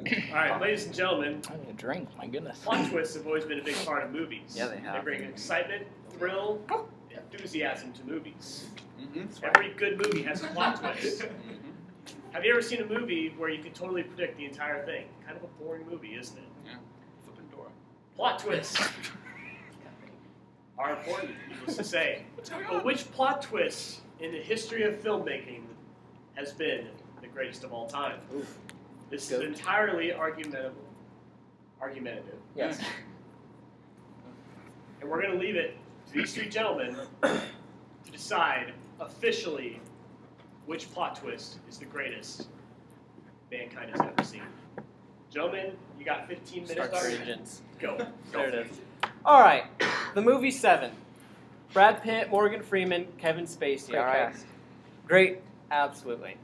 All right, ladies and gentlemen. I need a drink, my goodness. Plot twists have always been a big part of movies. Yeah, they have. They bring excitement, thrill, enthusiasm to movies. Mm-hmm. Every good movie has a plot twist. Have you ever seen a movie where you could totally predict the entire thing? Kind of a boring movie, isn't it? Yeah. Flippin' Dora. Plot twists are important, needless to say. But which plot twist in the history of filmmaking has been the greatest of all time? This is entirely argumentative. Yes. And we're going to leave it to these three gentlemen to decide officially which plot twist is the greatest mankind has ever seen. Gentlemen, you got 15 minutes. Start your engines. Go. There it is. All right, the movie Seven. Brad Pitt, Morgan Freeman, Kevin Spacey. Great all right, cast. great, absolutely.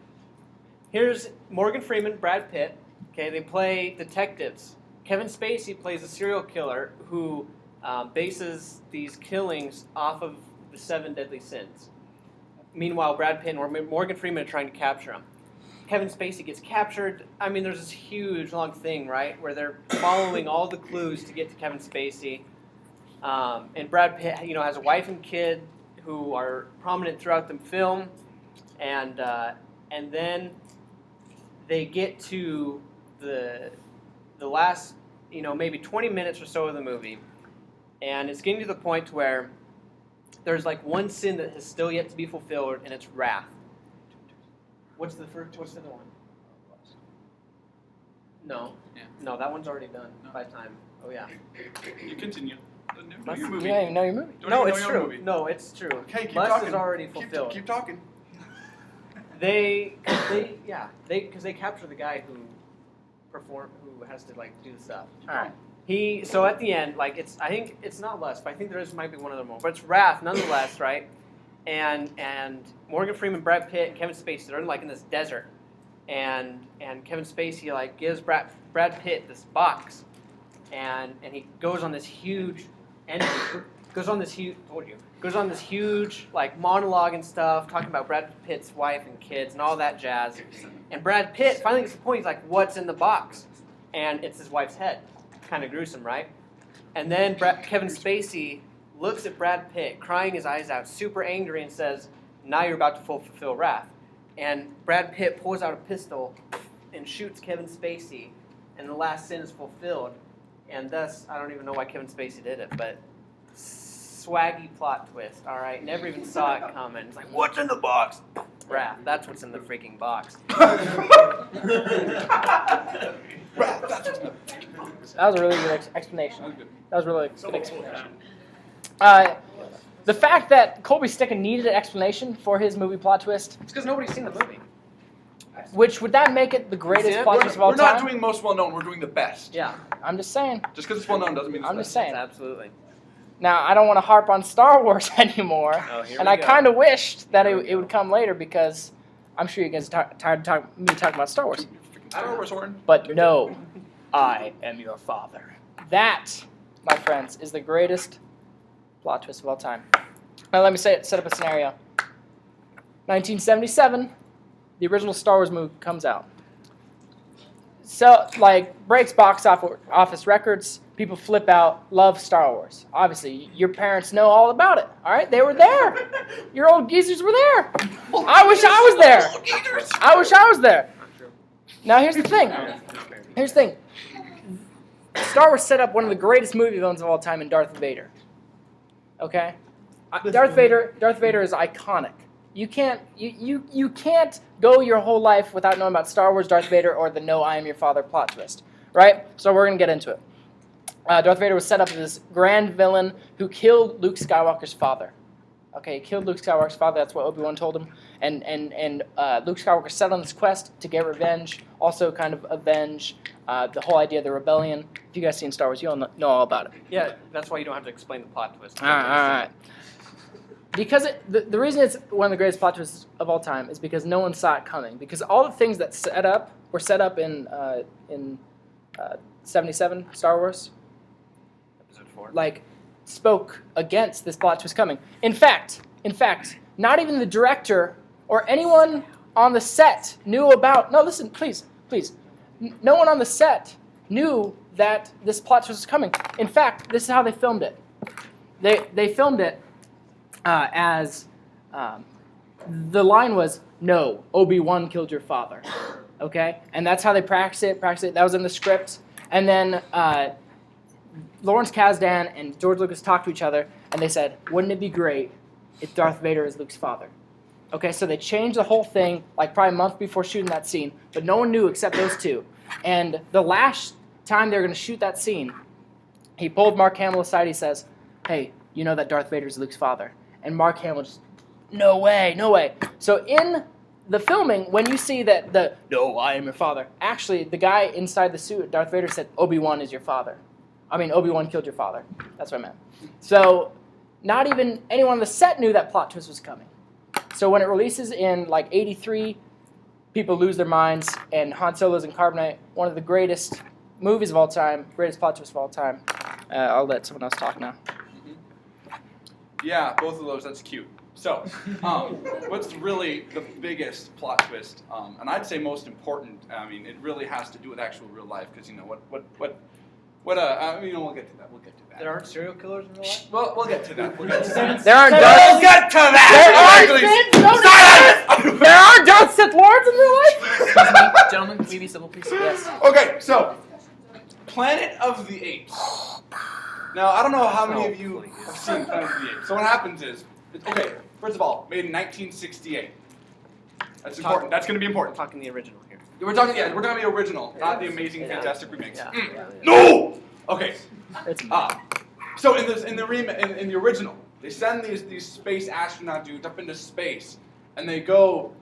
Here's Morgan Freeman, Brad Pitt. Okay, they play detectives. Kevin Spacey plays a serial killer who bases these killings off of the 7 deadly sins. Meanwhile, Brad Pitt and Morgan Freeman are trying to capture him. Kevin Spacey gets captured. I mean, there's this huge, long thing, right, where they're following all the clues to get to Kevin Spacey. And Brad Pitt, has a wife and kid who are prominent throughout the film. And then they get to the last, maybe 20 minutes or so of the movie, and it's getting to the point where there's like one sin that has still yet to be fulfilled, and it's wrath. What's the other one? No. Yeah. No, that one's already done by time. Oh yeah. You continue. Know You your don't movie. even know your movie. Don't No, even it's know your true. movie. No, it's true. Okay, keep Lust talking. is already fulfilled. Keep talking. Because they capture the guy who has to do the stuff. All right. So at the end, I think it's not Lust, but I think might be one other more, but it's Wrath nonetheless, right? And Morgan Freeman, Brad Pitt, and Kevin Spacey, they're in this desert, and Kevin Spacey gives Brad Pitt this box, and he goes on this huge monologue and stuff, talking about Brad Pitt's wife and kids and all that jazz. And Brad Pitt finally gets to the point, he's like, what's in the box? And it's his wife's head. Kind of gruesome, right? And then Kevin Spacey looks at Brad Pitt, crying his eyes out, super angry, and says, now you're about to fulfill wrath. And Brad Pitt pulls out a pistol and shoots Kevin Spacey, and the last sin is fulfilled. And thus, I don't even know why Kevin Spacey did it, but swaggy plot twist, all right? Never even saw it coming. It's like, what's in the box? Wrath. That's what's in the freaking box. That was a really good explanation. That was really So good explanation. it's The fact that Colby Stickon needed an explanation for his movie plot twist, because nobody's seen the movie. would that make it the greatest it? plot twist of all We're time? not doing most well known. We're doing the best. Yeah, I'm just saying. Just because it's well known doesn't mean it's I'm the just best. saying. Absolutely. Now, I don't want to harp on Star Wars anymore, Oh, here and we I go. kind of wished that Here we it would come later because I'm sure you guys are tired of me talking about Star Wars. Star Wars horn. But no, I am your father. That, my friends, is the greatest plot twist of all time. Now let me set up a scenario. 1977, the original Star Wars movie comes out. So, breaks box office records. People flip out, love Star Wars. Obviously, your parents know all about it. All right, they were there. Your old geezers were there. I wish I was there. I wish I was there. Now, here's the thing. Star Wars set up one of the greatest movie villains of all time in Darth Vader. Okay? Darth Vader is iconic. You can't go your whole life without knowing about Star Wars, Darth Vader, or the "No, I am your father" plot twist, right? So we're gonna get into it. Darth Vader was set up as this grand villain who killed Luke Skywalker's father. Okay, he killed Luke Skywalker's father. That's what Obi-Wan told him. And Luke Skywalker set on this quest to get revenge, also kind of avenge the whole idea of the rebellion. If you guys seen Star Wars, you'll know all about it. Yeah, that's why you don't have to explain the plot twist. All right. Because the reason it's one of the greatest plot twists of all time is because no one saw it coming. Because all the things that were set up in 77 Star Wars, Episode 4. spoke against this plot twist coming. In fact, not even the director or anyone on the set knew about. No, listen, please. no one on the set knew that this plot twist was coming. In fact, this is how they filmed it. They filmed it as the line was, "No, Obi-Wan killed your father." Okay? And that's how they practiced it. That was in the script. And then Lawrence Kasdan and George Lucas talked to each other, and they said, "Wouldn't it be great if Darth Vader is Luke's father?" Okay, so they changed the whole thing, like probably a month before shooting that scene, but no one knew except those two. And the last time they were going to shoot that scene, he pulled Mark Hamill aside. He says, "Hey, you know that Darth Vader is Luke's father?" And Mark Hamill just, "No way, no way." So in the filming, when you see that "No, I am your father," actually the guy inside the suit, Darth Vader, said, "Obi-Wan is your father." I mean, Obi-Wan killed your father. That's what I meant. So not even anyone on the set knew that plot twist was coming. So when it releases in like 83, people lose their minds, and Han Solo's in Carbonite, one of the greatest movies of all time, greatest plot twist of all time. I'll let someone else talk now. Yeah, both of those, that's cute. So, what's really the biggest plot twist, and I'd say most important, I mean, it really has to do with actual real life, because, you know, we'll get to that, There aren't serial killers in real life? Well, we'll get to that, There aren't We'll get to that! There are Darth Sith Lords in real life? Excuse me, gentlemen, can we be civil, please? Yes. Okay, so, Planet of the Apes. Now, I don't know how many of you have seen Planet of the Apes. So what happens is, okay, first of all, made in 1968. That's important. That's going to be We're important. talking the original here. We're talking the original, not the amazing, Yeah. fantastic remakes. Yeah. No. Okay. It's So in the original, they send these space astronaut dudes up into space, and they go,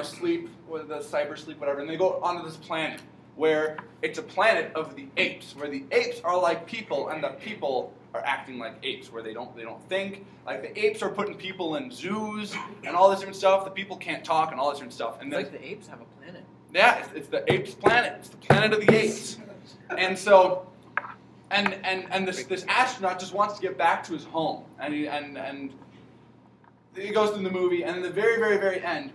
sleep with the cyber sleep, whatever, and they go onto this planet where it's a planet of the apes, where the apes are like people, and the people are acting like apes, where they don't think. Like the apes are putting people in zoos and all this different stuff. The people can't talk and all this different stuff. And It's then like the apes have a planet. yeah, it's the apes planet. It's the planet of the apes. And so, and this astronaut just wants to get back to his home, and he goes through the movie, and in the very, very, very end,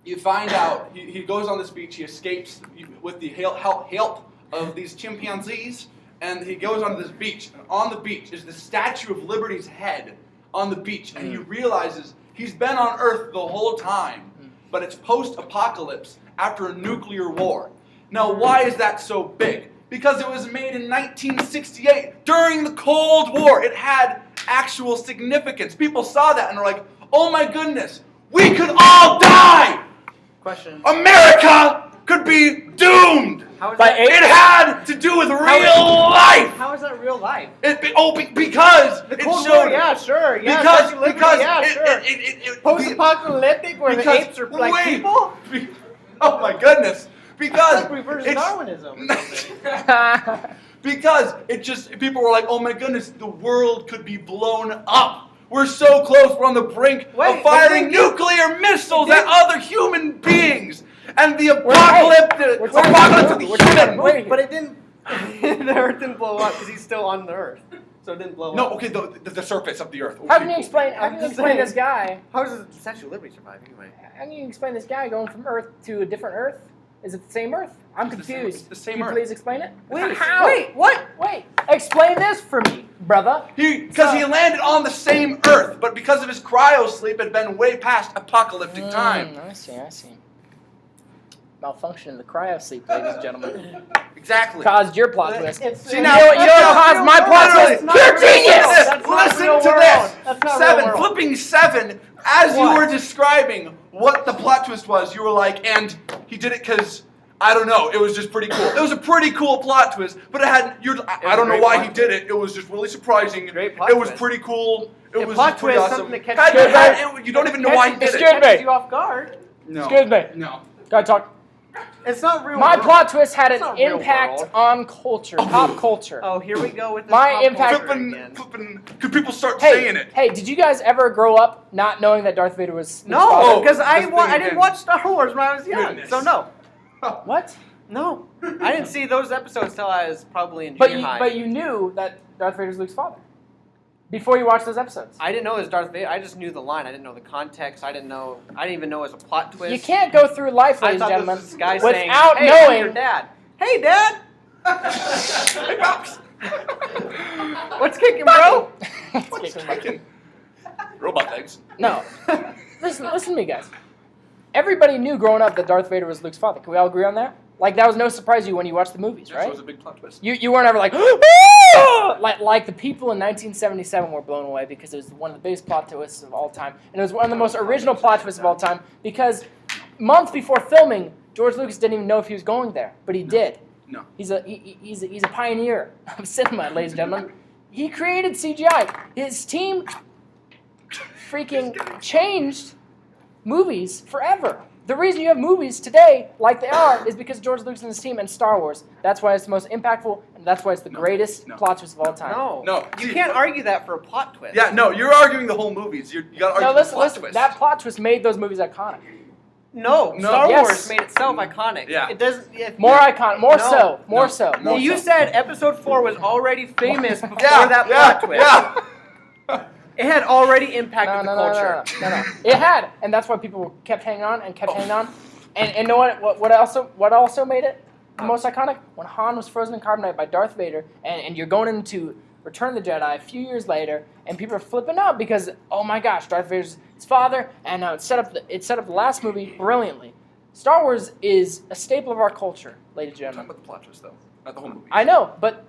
you find out he goes on this beach. He escapes with the help of these chimpanzees, and he goes onto this beach. And on the beach is the Statue of Liberty's head on the beach, and he realizes he's been on Earth the whole time, but it's post-apocalypse after a nuclear war. Now, why is that so big? Because it was made in 1968 during the Cold War. It had actual significance. People saw that and were like, "Oh my goodness, we could all die! Question. America could be doomed!" How is By that, eight- It had to do with real life! How is that real life? Because The it Cold showed... War, yeah, sure. Yeah, Because Statue of Liberty, yeah, sure. Post-apocalyptic, where the because- apes are like wait. people? Oh my goodness! Because It's like reverse it's- Darwinism or something. Because people were like, "Oh my goodness, the world could be blown up. We're so close. We're on the brink Wait, of firing but they- nuclear missiles they- at other human beings." And the We're apocalypse of the human. Wait. But it didn't. The Earth didn't blow up because he's still on the Earth, so it didn't blow No, up. okay, the surface of the Earth. How can you explain this guy? How does the Statue of Liberty survive anyway? How can you explain this guy going from Earth to a different Earth? Is it the same Earth? I'm It's the same- confused. it's the same Can you Earth. please explain it? Wait, How? wait, what? Wait. Explain this for me, brother. Because he landed on the same Earth, but because of his cryo sleep, it had been way past apocalyptic time. I see. Malfunction in the cryo sleep, ladies and gentlemen. Exactly. Caused your plot twist. See, You now- know what now- caused my plot literally, twist? not You're real genius! world. That's not Listen real to world. this. That's not Seven, real world. flipping 7. As you What? were describing what the plot twist was, you were like, and he did it because, I don't know, it was just pretty cool. It was a pretty cool plot twist, but it had, I don't know great why plot he did it. It was just really surprising. Great plot It was twist. pretty cool. It A was plot just pretty twist, awesome. something that catches You don't even know why he did Excuse it. me. catches you off guard. No. Excuse me. No. Gotta talk. It's not real My world. plot twist had It's an not real impact world. on culture, pop culture. Oh, here we go with this My pop impact- culture again. Flipping, could people start Hey, saying it? hey, did you guys ever grow up not knowing that Darth Vader was No, Oh, because this I thing didn't again. watch Star Wars when I was young, Goodness. so no. What? No, I didn't see those episodes till I was probably in junior high. But you knew that Darth Vader's Luke's father. before you watched those episodes. I didn't know it was Darth Vader. I just knew the line. I didn't know the context. I didn't even know it was a plot twist. You can't go through life, I ladies and thought gentlemen, this was this guy saying, without "Hey, knowing. I'm your dad. Hey, Dad. Hey, Pops. What's kicking, bro? What's kicking? Robot legs. No. Listen to me, guys. Everybody knew growing up that Darth Vader was Luke's father. Can we all agree on that? Like, that was no surprise to you when you watched the movies, Yeah, right? so it was a big plot twist. You weren't ever like, "Ah!" like the people in 1977 were blown away because it was one of the biggest plot twists of all time. And it was one of the most original plot twists of all time because months before filming, George Lucas didn't even know if he was going there, but he did. No. He's a pioneer of cinema, ladies and gentlemen. He created CGI. His team freaking changed movies forever. The reason you have movies today like they are is because George Lucas and his team and Star Wars. That's why it's the most impactful, and that's why it's the greatest plot twist of all time. No. You can't argue that for a plot twist. Yeah, no, you're arguing the whole movies. You got to argue the plot twist. That plot twist made those movies iconic. No, No. Star Yes. Made itself iconic. Yeah. It doesn't. More iconic, more so. No. You said Episode 4 was already famous before Yeah, that yeah, plot twist. yeah. It had already impacted the culture. No. It had, and that's why people kept hanging on and kept hanging on. And you know what also made it the most iconic? When Han was frozen in carbonite by Darth Vader, and you're going into Return of the Jedi a few years later, and people are flipping out because, oh my gosh, Darth Vader's his father, and now it set up the last movie brilliantly. Star Wars is a staple of our culture, ladies and Talk gentlemen. about the plot twist, though, not the whole movie. I know, but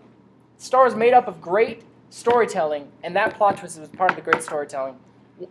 Star Wars is made up of great storytelling, and that plot twist was part of the great storytelling.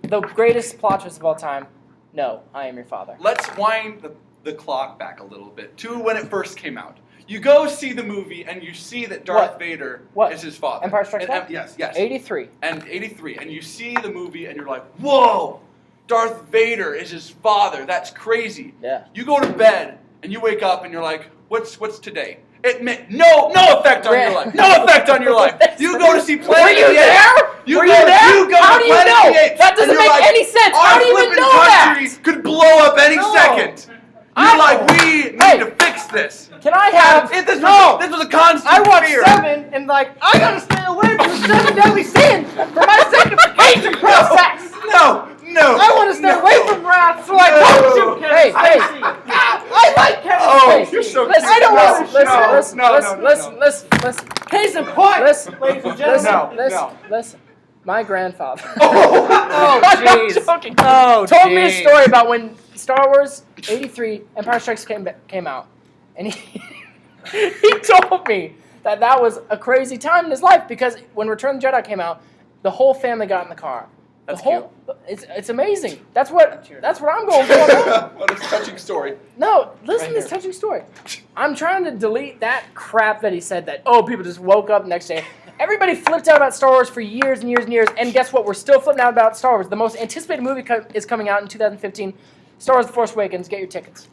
The greatest plot twist of all time, no, I am your father. Let's wind the clock back a little bit to when it first came out. You go see the movie and you see that Darth Vader is his father. Empire Strikes Back? Yes. 83. And 83. And you see the movie and you're like, whoa, Darth Vader is his father. That's crazy. Yeah. You go to bed and you wake up and you're like, what's today? It meant no effect on your life. No effect on your life. You go to see Planet of the Apes. Were you there? You go How to do you Planet know? of the Apes. That doesn't and you're make like, any sense. Our How do you even flippin' know that? country could blow up any No. second. I You're know. like, we need Hey. to fix this. Can I have... This No. was a constant I watched fear. 7 and I gotta stay away from the 7 deadly sins for my sanctification process. No. I want to stay away from wrath, so I No. don't do Kevin Hey. Spacey. I like Kevin Oh, Spacey. you're so Listen, cute. I don't want to listen. Case in point, Listen. ladies and gentlemen. Listen. My grandfather Oh, I'm jeez. joking. Oh, told me a jeez. story about when Star Wars 83 Empire Strikes came out. And he told me that was a crazy time in his life because when Return of the Jedi came out, the whole family got in the car. That's It's amazing. That's what I'm going for. What a touching story. No, listen to Right this touching story. I'm trying to delete that crap that he said that, people just woke up the next day. Everybody flipped out about Star Wars for years and years and years, and guess what? We're still flipping out about Star Wars. The most anticipated movie is coming out in 2015, Star Wars The Force Awakens. Get your tickets.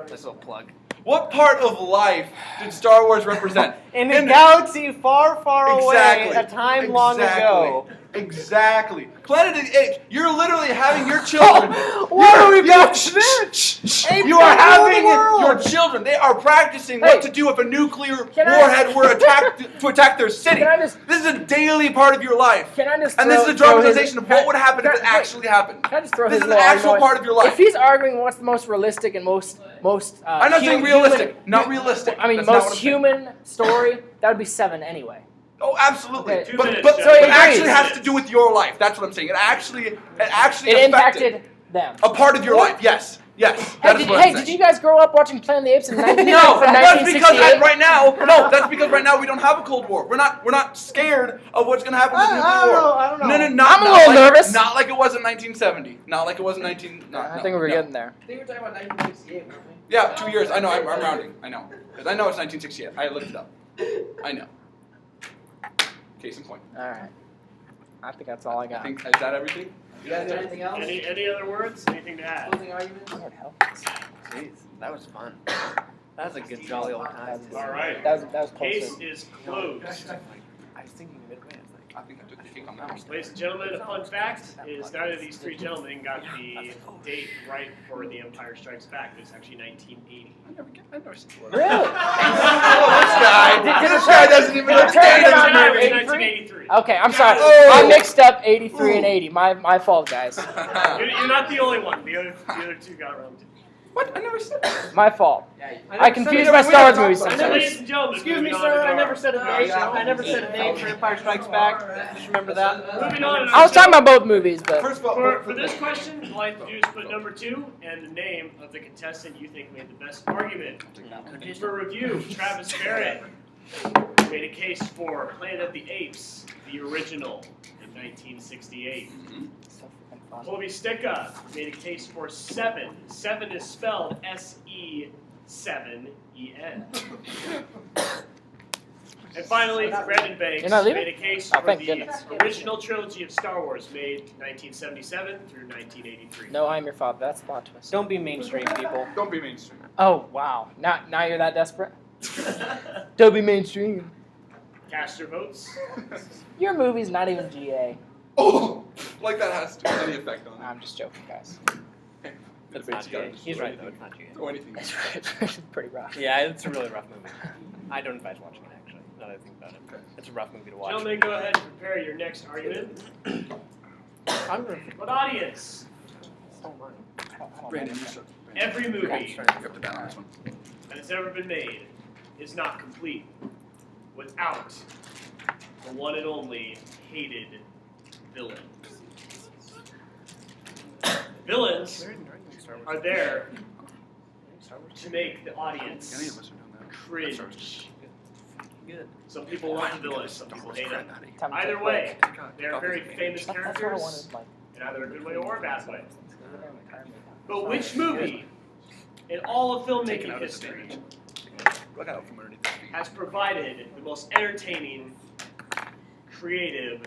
This little plug. What part of life did StarArs represent? In a galaxy far, far away, a time long ago. Exactly. Planet of the Apes. You're literally having your children. Why are we back to this? Apes You are all over having the world. your children. They are practicing Hey. what to do if a nuclear Can I- warhead were attacked to attack their city. Can I just- This is a daily part of your life. Can I just And this is a throw his- dramatization of what would happen if it actually happened. Can I just throw This his is an little actual argument? part of your life. If he's arguing what's the most realistic and most I'm not saying realistic. human- Not realistic. I mean, That's not what most I'm saying. human story, that would be 7 anyway. Oh, absolutely. Okay. 2 But minutes, but Jeff. So he it actually agrees. has to do with your life. That's what I'm saying. It actually It affected impacted them. a part of your life. Yes. Yes. Hey, That is what I'm saying. did you guys grow up watching Planet of the Apes in 19, No, from that's because 1968? right now. No, that's because right now we don't have a Cold War. We're not scared of what's gonna happen with the nuclear war. I don't know. No, I'm a not little like, nervous. Not like it was in 1970. Not like it was in 19. No, I no, think we're no. getting there. I think we're talking about 1968, weren't we? Yeah, 2 years. I know. I'm rounding. I know. Because I know it's 1968. I looked it up. I know. Case in point. All right. I think that's all I I got. think is that everything? You guys got anything else? Any other words? Anything to add? Closing arguments? Lord help us. Jeez, that was fun. That was a good jolly old time. All right. That was Case close. is closed. I was thinking midway. I was like, I think I took the cake on that one. Ladies and gentlemen, a fun fact is none of these 3 gentlemen got the date right for The Empire Strikes Back. It's actually 1980. I never seen it. Really? guy. Did This guy doesn't even understand Return this to It was movie. 1983. Okay, I'm sorry. Oh. I mixed up 83 and 80. My fault, guys. You're not the only one. The other two got wrong too. What? I never said that. My fault. Yeah, I confuse my Star Wars movies sometimes. Ladies and gentlemen, Excuse me, moving on sir. to I our- never said a name. I never said a name for Empire Strikes Back. Just remember that. Moving on. I was talking about both movies, but First of all, For this question, all I have to do is put number 2 and the name of the contestant you think made the best argument. For review, Travis Barrett made a case for Planet of the Apes, the original, in 1968. Colby Sticka made a case for Seven. Seven is spelled S-E-7-E-N. And finally, Brandon Banks You're not leaving? made a case Oh, for thank the goodness. original trilogy of Star Wars made 1977 through 1983. no, I'm your father. That's a plot twist. Don't be mainstream, people. don't be mainstream. Oh wow! Now you're that desperate. Don't be mainstream. Cast your votes. Your movie's not even GA. Oh, like that has any effect on it. I'm just joking, guys. It's not GA. He's right, though. It's not GA. Throw anything. It's pretty rough. Yeah, it's a really rough movie. I don't advise watching it, actually, now that I think about it. Okay. It's a rough movie to watch. Gentlemen, go ahead and prepare your next argument. But audience, Brandon, you start. every movie You have to bat on this one. that has ever been made is not complete without the one and only hated villain. Villains are there to make the audience Any of us are doing that. cringe. Good. Some people love the villains, some people hate them. Time to Either take way, break. they are very famous That's what I characters wanted. Like, in either a good way or a bad way. But which movie in all of filmmaking history Look out from underneath the feet. has provided the most entertaining, creative,